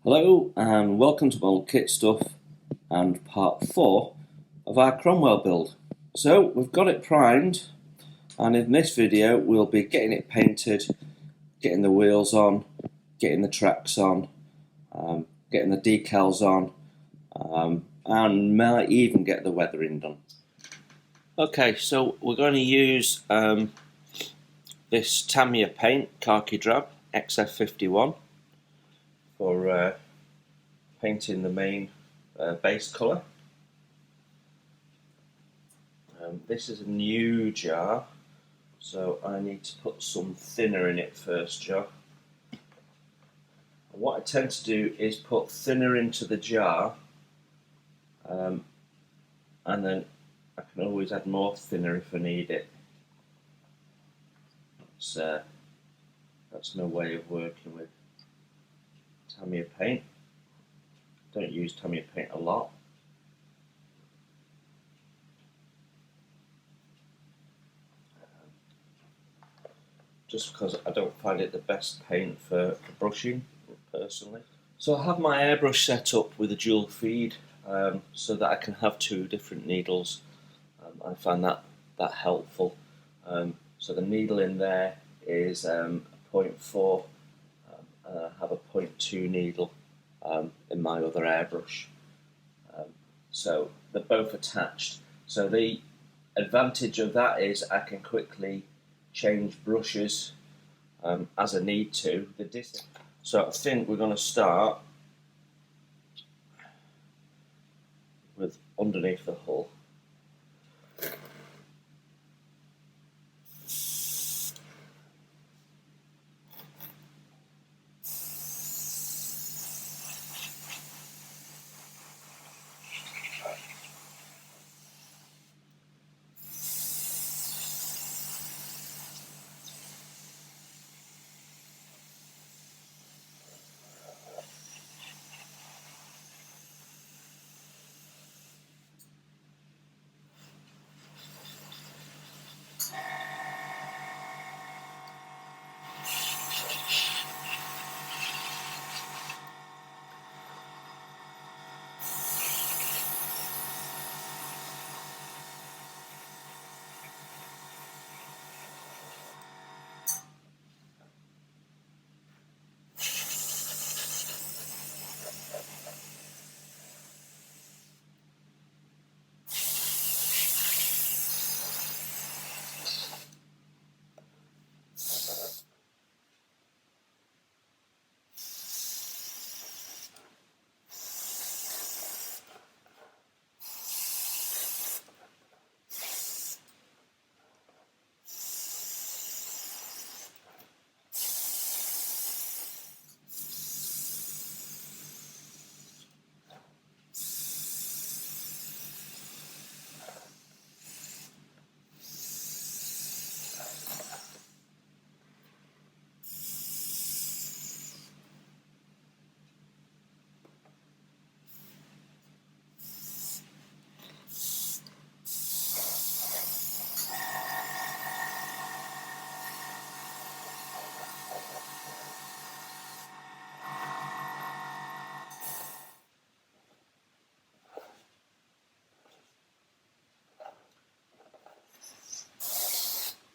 Hello and welcome to Mould Kit Stuff and part 4 of our Cromwell build. So we've got it primed, and in this video we'll be getting it painted, getting the wheels on, getting the tracks on, getting the decals on, and might even get the weathering done. Okay, so we're going to use this Tamiya paint, khaki drab, XF51, for painting the main base colour. This is a new jar, so I need to put some thinner in it first, jar. And what I tend to do is put thinner into the jar, and then I can always add more thinner if I need it. That's my way of working with Tamiya paint. Don't use Tamiya paint a lot. Just because I don't find it the best paint for brushing, personally. So I have my airbrush set up with a dual feed, so that I can have two different needles. I find that helpful. So the needle in there is a 0.4, and I have a 0.2 needle in my other airbrush. So they're both attached. So the advantage of that is I can quickly change brushes as I need to. So I think we're going to start with underneath the hull.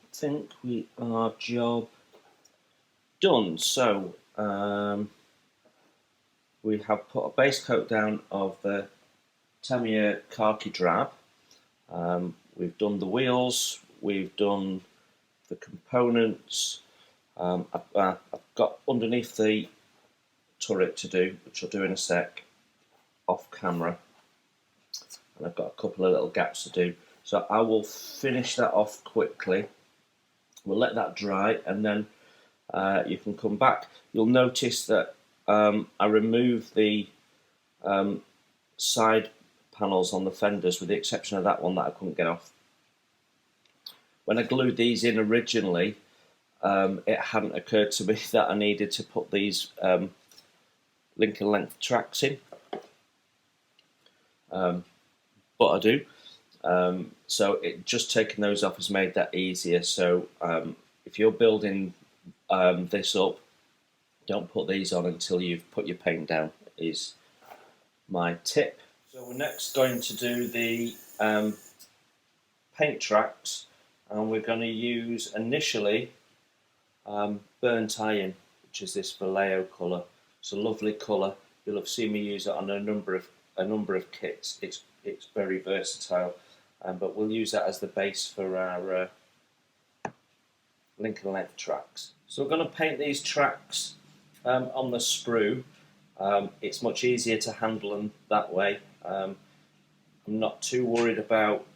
I think we are job done. So we have put a base coat down of the Tamiya khaki drab. We've done the wheels, we've done the components. I've got underneath the turret to do, which I'll do in a sec, off camera. And I've got a couple of little gaps to do. So I will finish that off quickly. We'll let that dry, and then you can come back. You'll notice that I removed the side panels on the fenders, with the exception of that one that I couldn't get off. When I glued these in originally, it hadn't occurred to me that I needed to put these Lincoln length tracks in, but I do. So it just taking those off has made that easier. So if you're building this up, don't put these on until you've put your paint down. is my tip. So we're next going to do the paint tracks, and we're going to use initially burnt iron, which is this Vallejo colour. It's a lovely colour. You'll have seen me use it on a number of kits. It's very versatile, but we'll use that as the base for our link and length tracks. So we're going to paint these tracks on the sprue. It's much easier to handle them that way. I'm not too worried about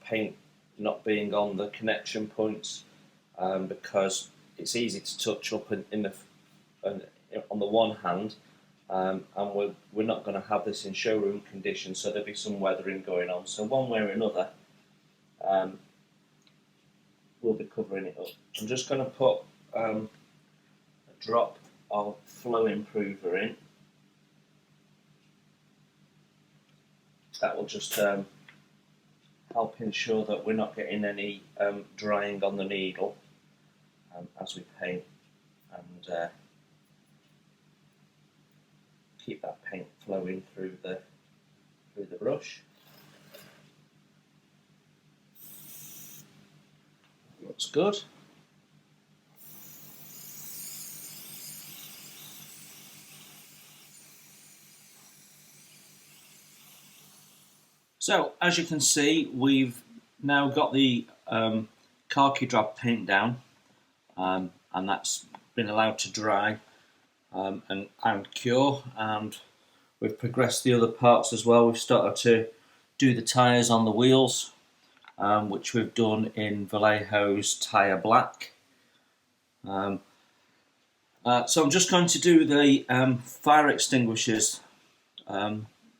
paint not being on the connection points, because it's easy to touch up on the one hand, and we're not going to have this in showroom condition, so there'll be some weathering going on. So one way or another, we'll be covering it up. I'm just going to put a drop of flow improver in. That will just help ensure that we're not getting any drying on the needle as we paint, and keep that paint flowing through the brush. Looks good. So as you can see, we've now got the khaki drab paint down, and that's been allowed to dry and cure, and we've progressed the other parts as well. We've started to do the tyres on the wheels, which we've done in Vallejo's Tyre Black. So I'm just going to do the fire extinguishers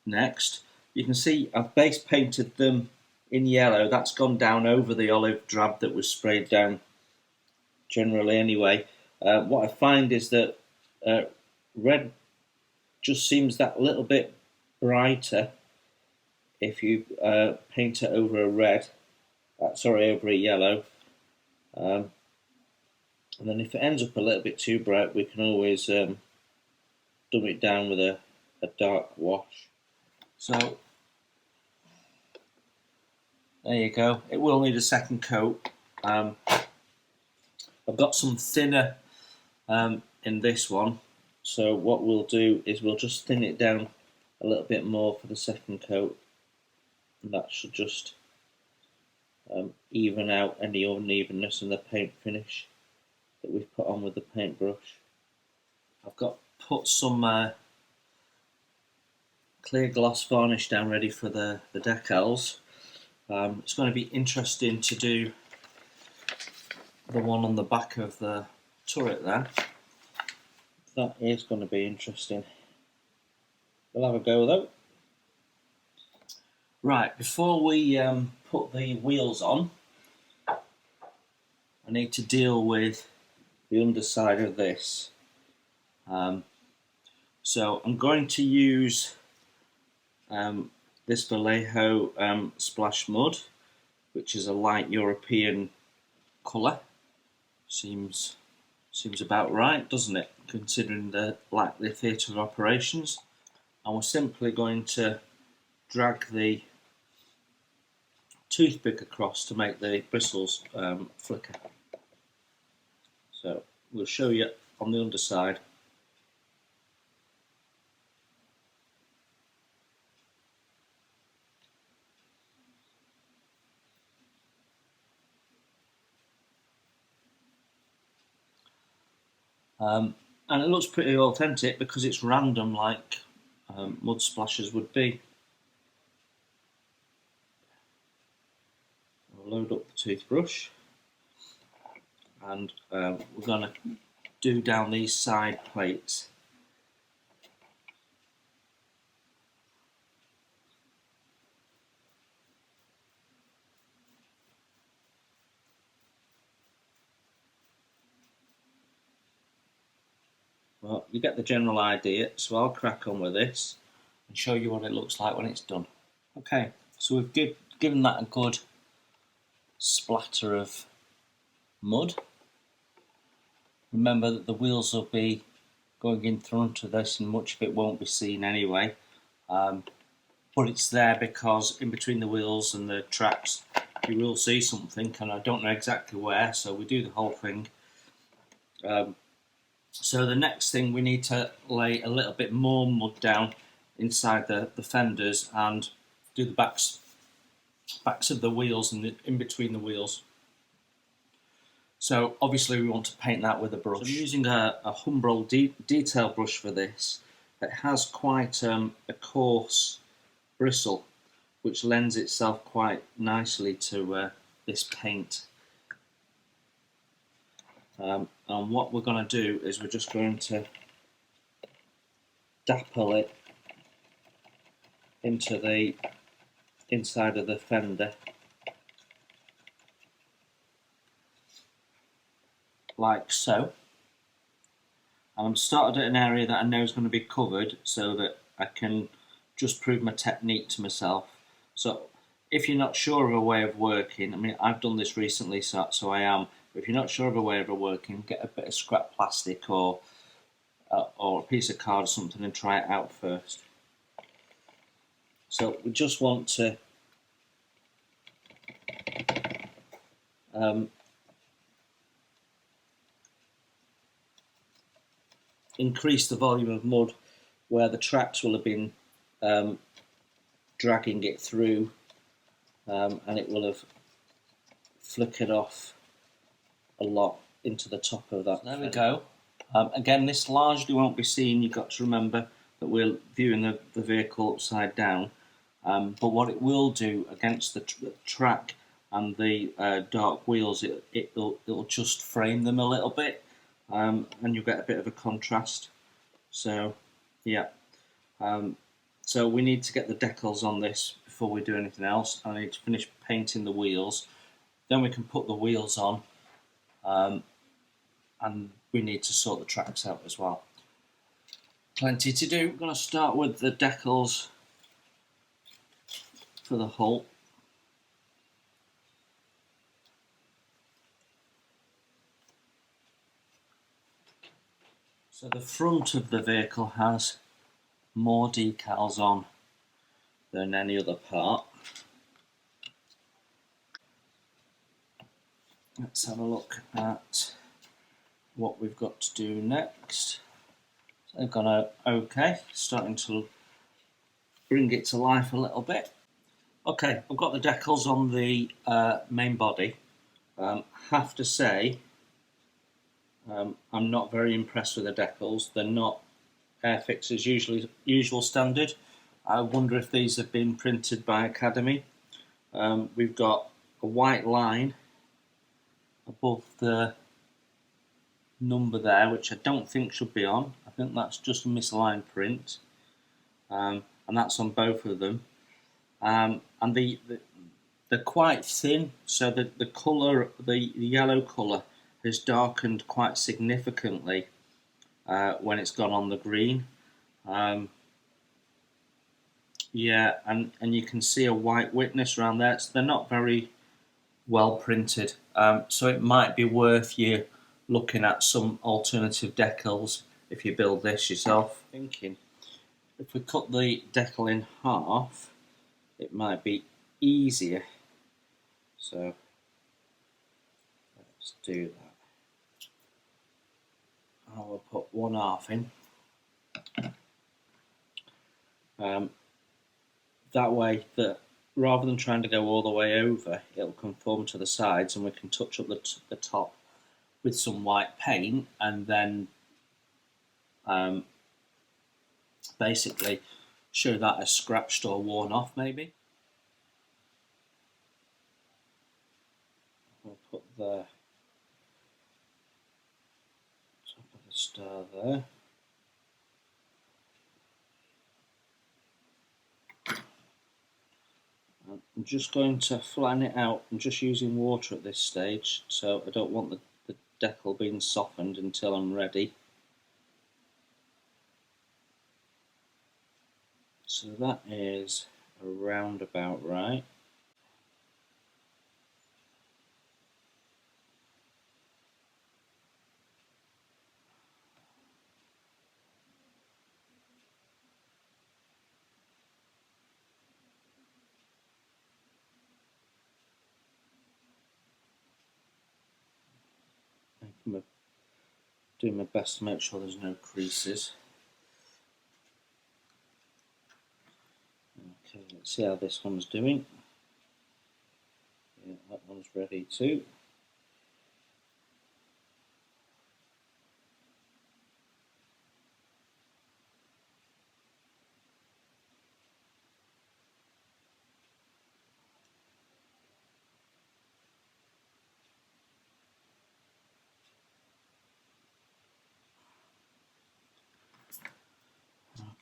next. You can see I've base painted them in yellow. That's gone down over the olive drab that was sprayed down generally anyway. What I find is that red just seems that little bit brighter if you paint it over a red, over a yellow. And then if it ends up a little bit too bright, we can always dumb it down with a dark wash. So there you go. It will need a second coat. I've got some thinner in this one, so what we'll do is we'll just thin it down a little bit more for the second coat, and that should just even out any unevenness in the paint finish that we've put on with the paintbrush. I've put some clear gloss varnish down ready for the decals. It's going to be interesting to do the one on the back of the turret there. That is going to be interesting. We'll have a go though. Right, before we put the wheels on, I need to deal with the underside of this. So I'm going to use this Vallejo Splash Mud, which is a light European colour. Seems about right, doesn't it, considering the likely theatre of operations. And we're simply going to drag the toothpick across to make the bristles flicker. So we'll show you on the underside. And it looks pretty authentic because it's random, like mud splashes would be. We'll load up the toothbrush, and we're going to do down these side plates. Well, you get the general idea, so I'll crack on with this and show you what it looks like when it's done. Okay, so we've given that a good splatter of mud. Remember that the wheels will be going in front of this, and much of it won't be seen anyway. But it's there because in between the wheels and the tracks you will see something, and I don't know exactly where, so we do the whole thing. So the next thing, we need to lay a little bit more mud down inside the fenders and do the backs of the wheels and in between the wheels. So obviously we want to paint that with a brush. So I'm using a Humbrol detail brush for this. It has quite a coarse bristle, which lends itself quite nicely to this paint. And what we're going to do is we're just going to dapple it into the inside of the fender, like so. And I'm started at an area that I know is going to be covered so that I can just prove my technique to myself. So if you're not sure of a way of working, I mean, I've done this recently, so I am, but if you're not sure of a way of working, get a bit of scrap plastic or a piece of card or something and try it out first. So we just want to increase the volume of mud where the tracks will have been dragging it through, and it will have flickered off a lot into the top of that. There we go. Again, this largely won't be seen. You've got to remember that we're viewing the vehicle upside down, but what it will do against the track and the dark wheels, it'll just frame them a little bit, and you'll get a bit of a contrast. So yeah, so we need to get the decals on this before we do anything else. I need to finish painting the wheels, then we can put the wheels on, and we need to sort the tracks out as well. Plenty to do. I'm going to start with the decals for the hull. So the front of the vehicle has more decals on than any other part. Let's have a look at what we've got to do next. So I've gone okay, starting to bring it to life a little bit. Okay, I've got the decals on the main body. Have to say, I'm not very impressed with the decals. They're not Airfix's usual standard. I wonder if these have been printed by Academy. We've got a white line above the number there, which I don't think should be on. I think that's just a misaligned print, and that's on both of them. And they're quite thin, so the colour, the yellow colour, has darkened quite significantly when it's gone on the green. Yeah, and you can see a white witness around there. So they're not very well printed. So it might be worth you looking at some alternative decals if you build this yourself. Thinking if we cut the decal in half, it might be easier. So let's do that. I will put 1/2 in. That way, that rather than trying to go all the way over, it'll conform to the sides, and we can touch up the top with some white paint, and then basically show that as scratched or worn off, maybe. We'll put the top of the star there. I'm just going to flatten it out. I'm just using water at this stage, so I don't want the decal being softened until I'm ready. So that is around about right. doing my best to make sure there's no creases. Okay, let's see how this one's doing. Yeah, that one's ready too.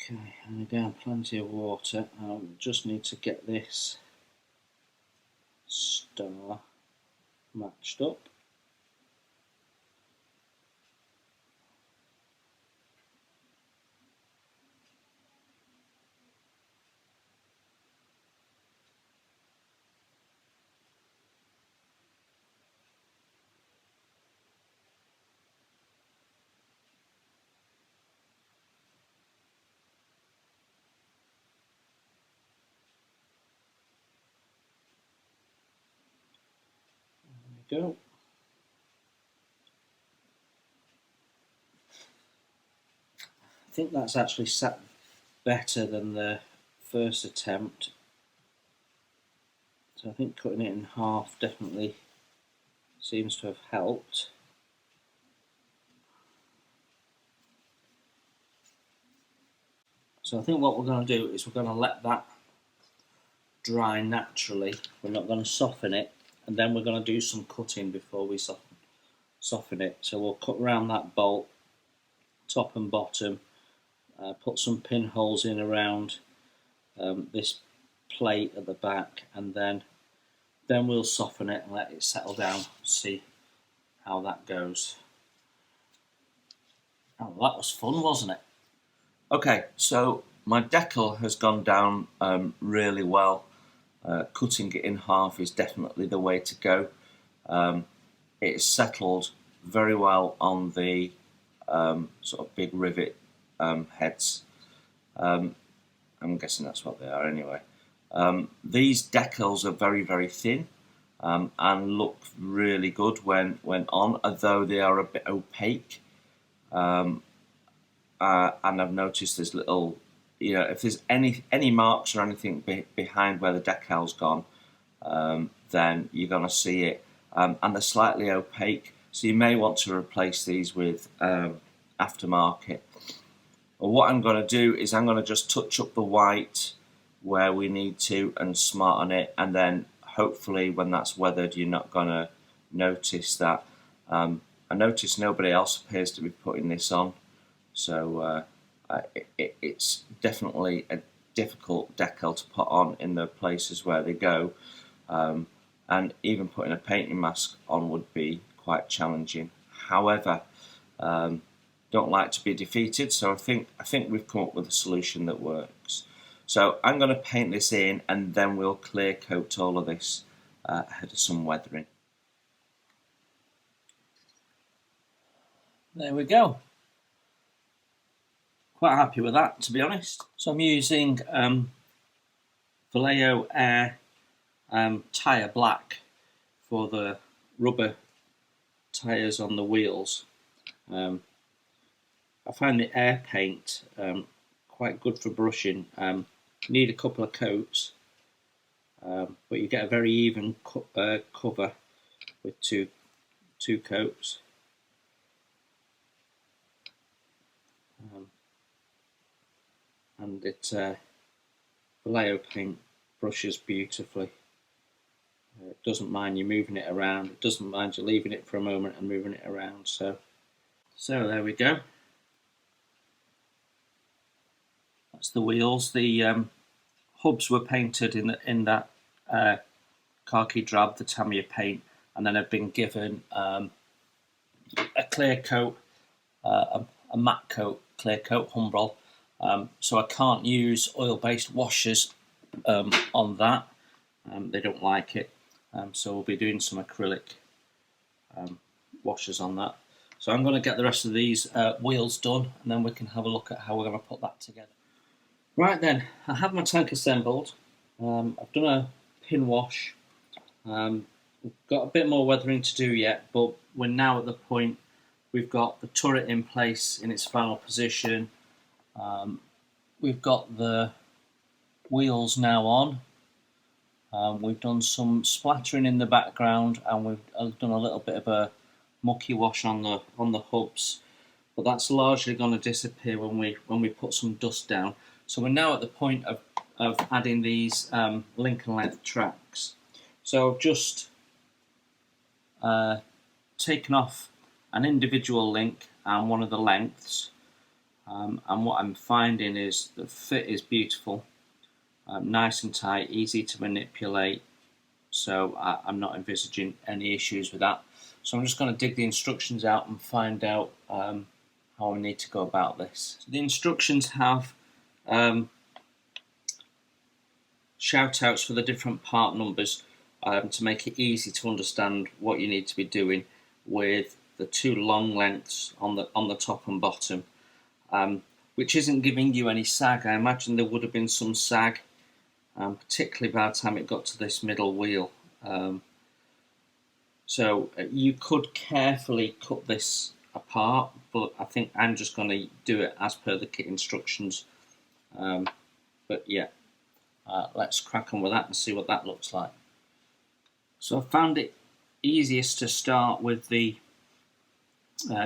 Okay, and again, plenty of water. Just need to get this star matched up. There we go. I think that's actually sat better than the first attempt. So I think cutting it in half definitely seems to have helped. So I think what we're going to do is we're going to let that dry naturally. We're not going to soften it, and then we're going to do some cutting before we soften it. So we'll cut around that bolt, top and bottom, put some pinholes in around this plate at the back, and then we'll soften it and let it settle down, see how that goes. Oh, that was fun, wasn't it? Okay, so my decal has gone down really well. Cutting it in half is definitely the way to go. It's settled very well on the sort of big rivet heads. I'm guessing that's what they are anyway. These decals are very, very thin and look really good when on, although they are a bit opaque. And I've noticed there's little, if there's any marks or anything behind where the decal's gone, then you're going to see it. And they're slightly opaque, so you may want to replace these with aftermarket. Well, what I'm going to do is I'm going to just touch up the white where we need to and smarten it, and then hopefully when that's weathered you're not going to notice that. I notice nobody else appears to be putting this on, so it's definitely a difficult decal to put on in the places where they go, and even putting a painting mask on would be quite challenging. However, don't like to be defeated, so I think we've come up with a solution that works. So I'm going to paint this in, and then we'll clear coat all of this ahead of some weathering. There we go. Quite happy with that, to be honest. So I'm using Vallejo Air tyre black for the rubber tyres on the wheels. I find the air paint quite good for brushing. You need a couple of coats, but you get a very even cover with two coats. And it Vallejo paint brushes beautifully. It doesn't mind you moving it around. It doesn't mind you leaving it for a moment and moving it around. So there we go. That's the wheels. The hubs were painted in that khaki drab, the Tamiya paint, and then I've been given a clear coat, a matte coat, clear coat, Humbrol. So I can't use oil-based washers on that. They don't like it. So we'll be doing some acrylic washers on that. So I'm going to get the rest of these wheels done, and then we can have a look at how we're going to put that together. Right then, I have my tank assembled. I've done a pin wash. We've got a bit more weathering to do yet, but we're now at the point we've got the turret in place in its final position. We've got the wheels now on. We've done some splattering in the background, and we've done a little bit of a mucky wash on the hubs, but that's largely going to disappear when we put some dust down. So we're now at the point of adding these link and length tracks. So I've just taken off an individual link and one of the lengths, and what I'm finding is the fit is beautiful, nice and tight, easy to manipulate, so I'm not envisaging any issues with that. So I'm just going to dig the instructions out and find out how I need to go about this. So the instructions have shout outs for the different part numbers to make it easy to understand what you need to be doing with the two long lengths on the top and bottom, which isn't giving you any sag. I imagine there would have been some sag, particularly by the time it got to this middle wheel. So you could carefully cut this apart, but I think I'm just going to do it as per the kit instructions. But yeah, let's crack on with that and see what that looks like. So I found it easiest to start with the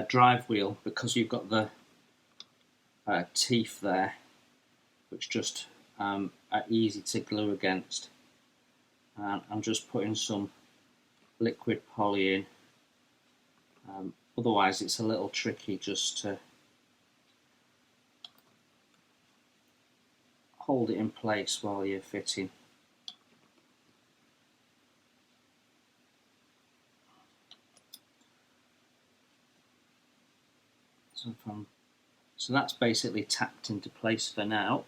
drive wheel, because you've got the teeth there, which just are easy to glue against. And I'm just putting some liquid poly in. Otherwise it's a little tricky just to hold it in place while you're fitting. So that's basically tacked into place for now.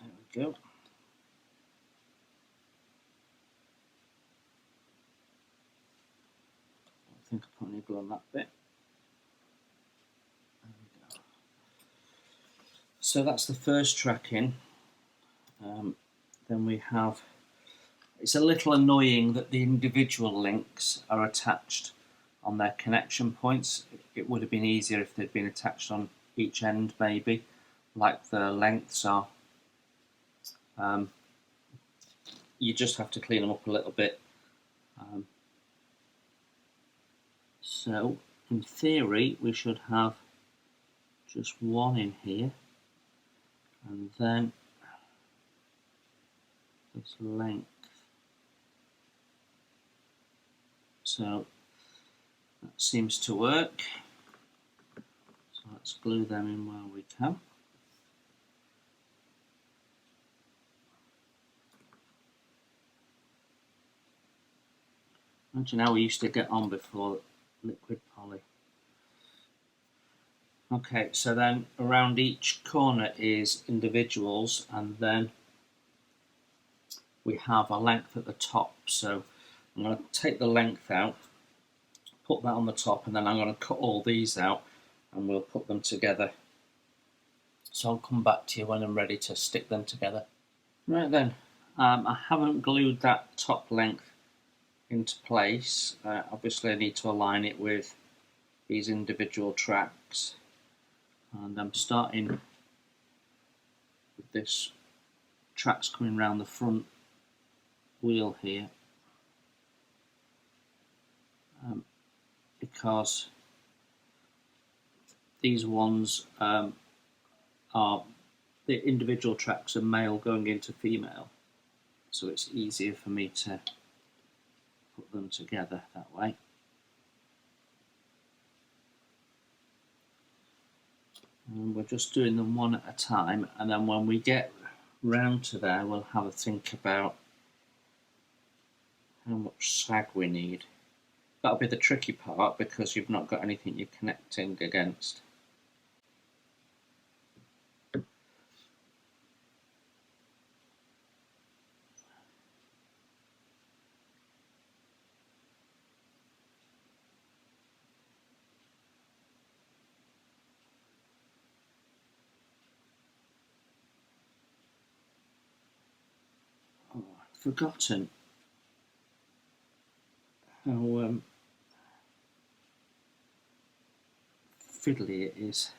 There we go. I think I put any glue on that bit. There we go. So that's the first track in. Then we have, it's a little annoying that the individual links are attached on their connection points. It would have been easier if they'd been attached on each end, maybe, like the lengths are. You just have to clean them up a little bit. So in theory we should have just one in here, and then this length. So that seems to work. So let's glue them in while we can. Imagine how we used to get on before liquid poly. Okay, so then around each corner is individuals, and then we have a length at the top. So I'm going to take the length out, put that on the top, and then I'm going to cut all these out and we'll put them together. So I'll come back to you when I'm ready to stick them together. Right then, I haven't glued that top length into place. Obviously I need to align it with these individual tracks, and I'm starting with this tracks coming around the front wheel here, because these ones are, the individual tracks are male going into female, so it's easier for me to put them together that way. And we're just doing them one at a time, and then when we get round to there we'll have a think about how much sag we need. That'll be the tricky part, because you've not got anything you're connecting against. forgotten how fiddly it is.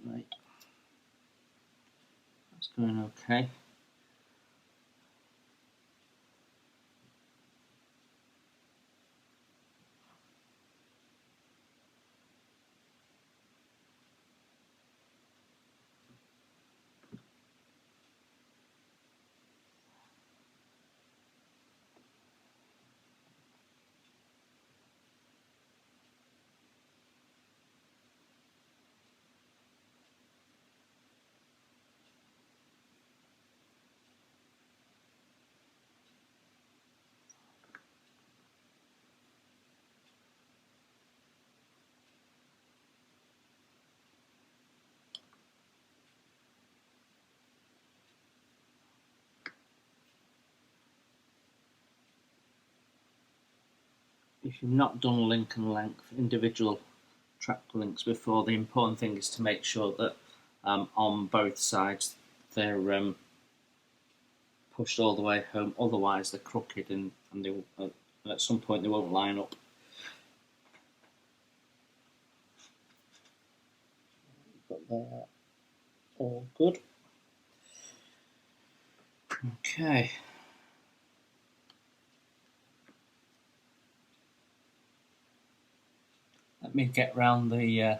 Right, that's going okay. If you've not done link and length, individual track links before, the important thing is to make sure that on both sides they're pushed all the way home, otherwise they're crooked and they, at some point they won't line up. Got that all good. Okay. Let me get round the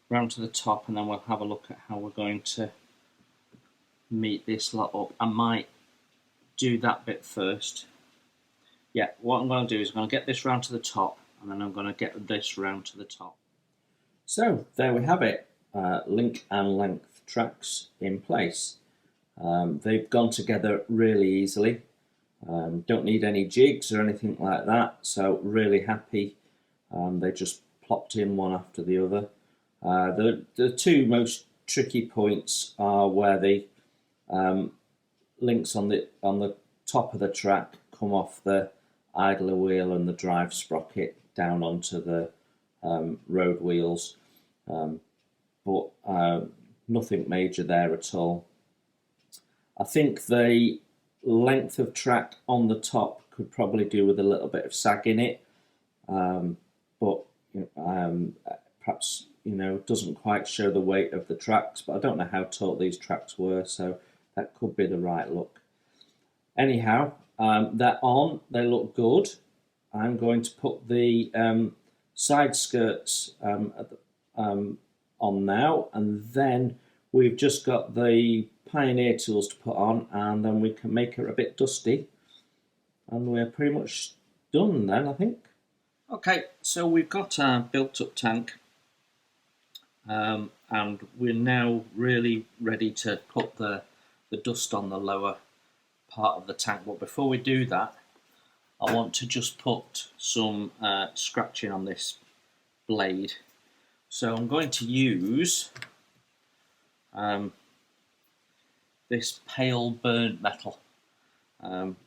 round to the top, and then we'll have a look at how we're going to meet this lot up. I might do that bit first. Yeah, what I'm going to do is I'm going to get this round to the top, and then I'm going to get this round to the top. So there we have it, link and length tracks in place. They've gone together really easily. Don't need any jigs or anything like that, so really happy. They just plopped in one after the other. The two most tricky points are where the links on the top of the track come off the idler wheel and the drive sprocket down onto the road wheels, but nothing major there at all. I think the length of track on the top could probably do with a little bit of sag in it, but perhaps doesn't quite show the weight of the tracks, but I don't know how taut these tracks were, so that could be the right look. Anyhow, they're on, they look good. I'm going to put the side skirts on now, and then we've just got the Pioneer tools to put on, and then we can make it a bit dusty, and we're pretty much done then, I think. Okay, so we've got our built up tank, and we're now really ready to put the dust on the lower part of the tank. But before we do that, I want to just put some scratching on this blade. So I'm going to use this pale burnt metal,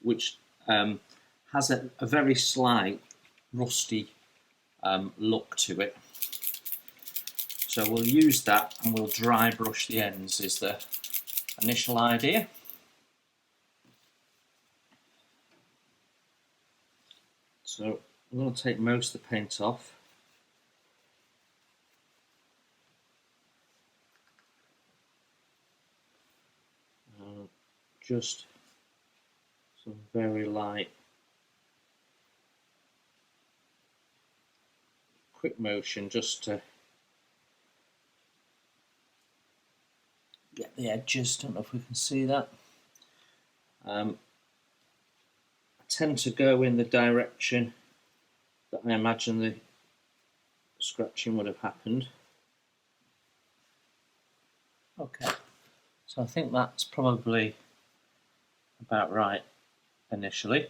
which has a very slight rusty look to it. So we'll use that and we'll dry brush the ends is the initial idea. So I'm going to take most of the paint off. Just some very light, quick motion just to get the edges. Don't know if we can see that. I tend to go in the direction that I imagine the scratching would have happened. Okay, so I think that's probably about right initially.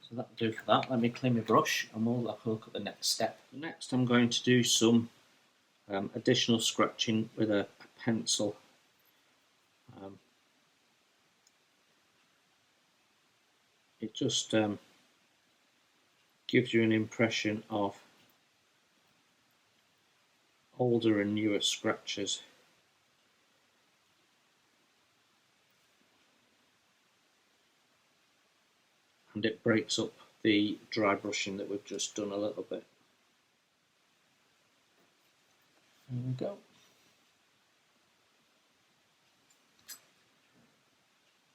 So that'll do for that. Let me clean my brush and we'll have a look at the next step. Next I'm going to do some additional scratching with a pencil. It just gives you an impression of older and newer scratches. And it breaks up the dry brushing that we've just done a little bit. There we go.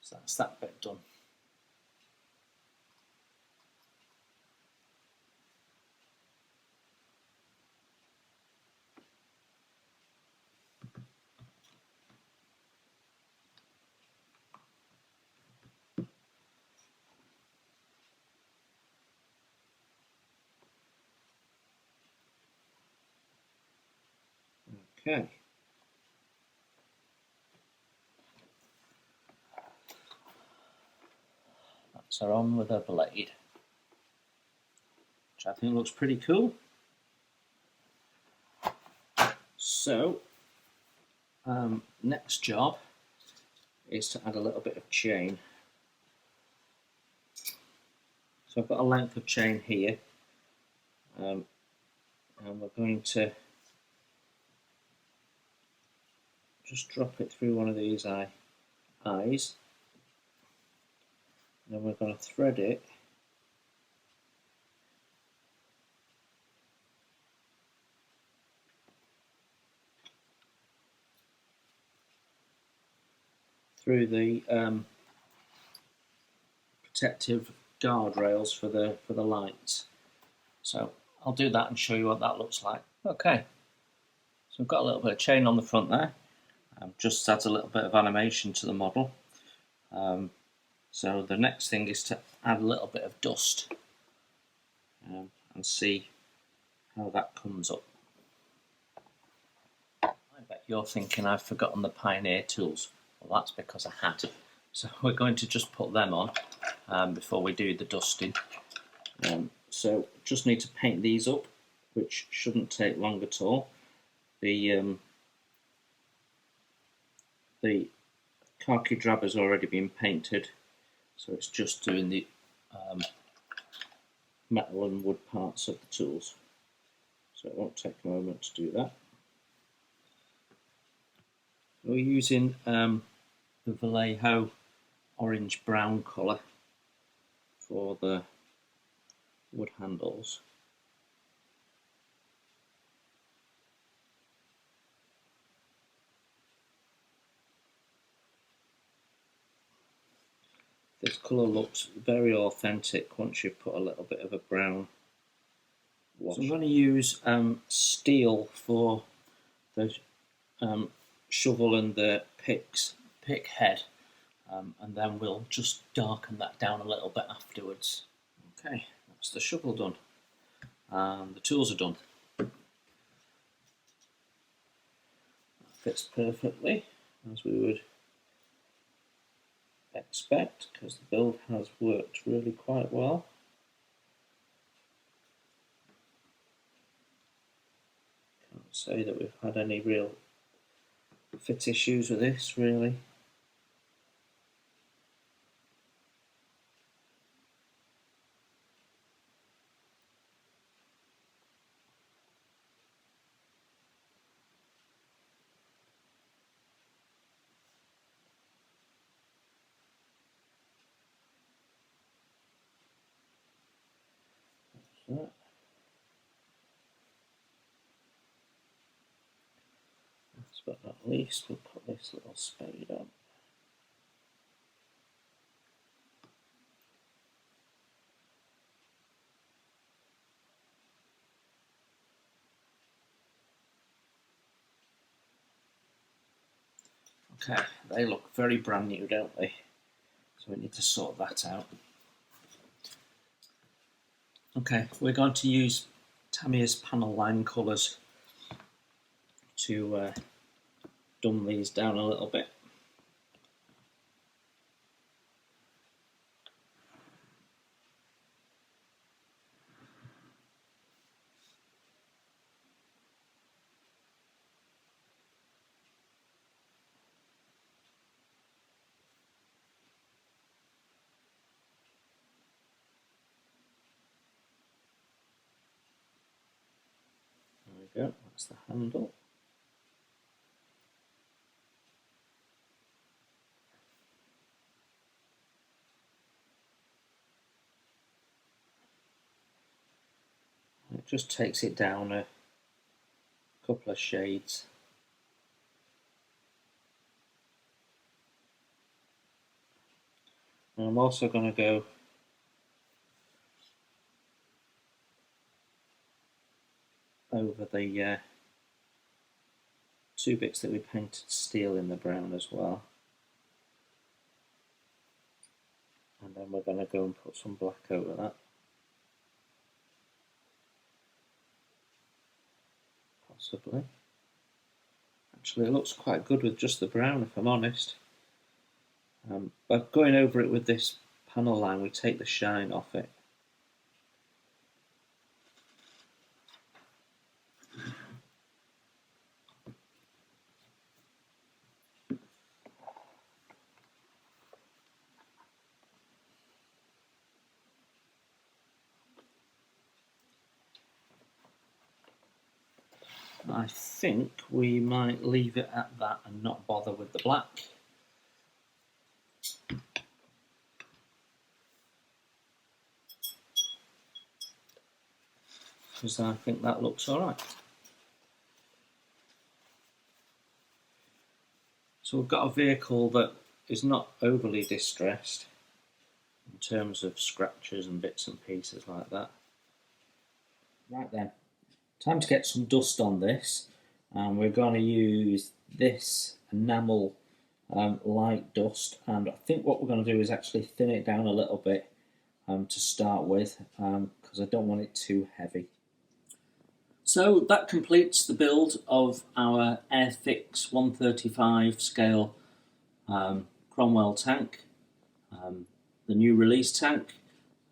So that's that bit done. Okay. That's her on with her blade, which I think looks pretty cool. So, next job is to add a little bit of chain. So I've got a length of chain here, and we're going to just drop it through one of these eyes, and then we're going to thread it through the protective guardrails for the lights. So I'll do that and show you what that looks like. Okay, so we've got a little bit of chain on the front there. Just adds a little bit of animation to the model. So the next thing is to add a little bit of dust and see how that comes up. I bet you're thinking I've forgotten the Pioneer tools. Well, that's because I had. So we're going to just put them on before we do the dusting. So just need to paint these up, which shouldn't take long at all. The khaki drab has already been painted, so it's just doing the metal and wood parts of the tools. So it won't take a moment to do that. We're using the Vallejo orange-brown colour for the wood handles. This colour looks very authentic once you put a little bit of a brown wash. So I'm going to use steel for the shovel and the pick head, and then we'll just darken that down a little bit afterwards. Okay, that's the shovel done, and the tools are done. That fits perfectly, as we would expect, because the build has worked really quite well. Can't say that we've had any real fit issues with this, really. Last but not least, we'll put this little spade on. Okay, they look very brand new, don't they? So we need to sort that out. Okay, we're going to use Tamiya's panel line colours to dumb these down a little bit. we go, that's the handle. It just takes it down a couple of shades. And I'm also going to go over the two bits that we painted steel in the brown as well. And then we're going to go and put some black over that. Possibly. Actually, it looks quite good with just the brown, if I'm honest. But going over it with this panel line, we take the shine off it. I think we might leave it at that and not bother with the black. Because I think that looks alright. So we've got a vehicle that is not overly distressed in terms of scratches and bits and pieces like that. Right then, time to get some dust on this, and we're going to use this enamel light dust, and I think what we're going to do is actually thin it down a little bit to start with, because I don't want it too heavy. So that completes the build of our Airfix 135 scale Cromwell tank, the new release tank.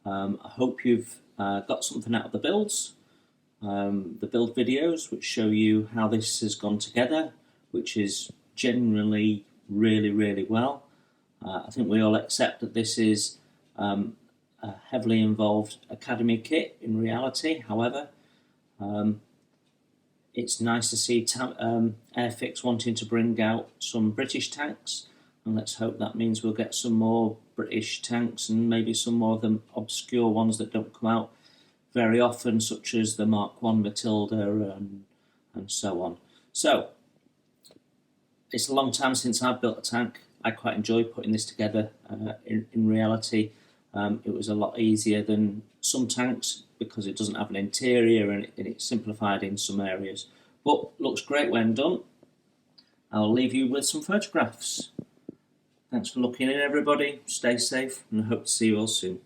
I hope you've got something out of the builds. The build videos which show you how this has gone together, which is generally really well. I think we all accept that this is a heavily involved academy kit in reality. However, it's nice to see Airfix wanting to bring out some British tanks, and let's hope that means we'll get some more British tanks and maybe some more of them obscure ones that don't come out very often, such as the Mark I Matilda and so on. So, it's a long time since I've built a tank. I quite enjoy putting this together. In reality, it was a lot easier than some tanks because it doesn't have an interior and it's simplified in some areas. But looks great when done. I'll leave you with some photographs. Thanks for looking in, everybody. Stay safe and I hope to see you all soon.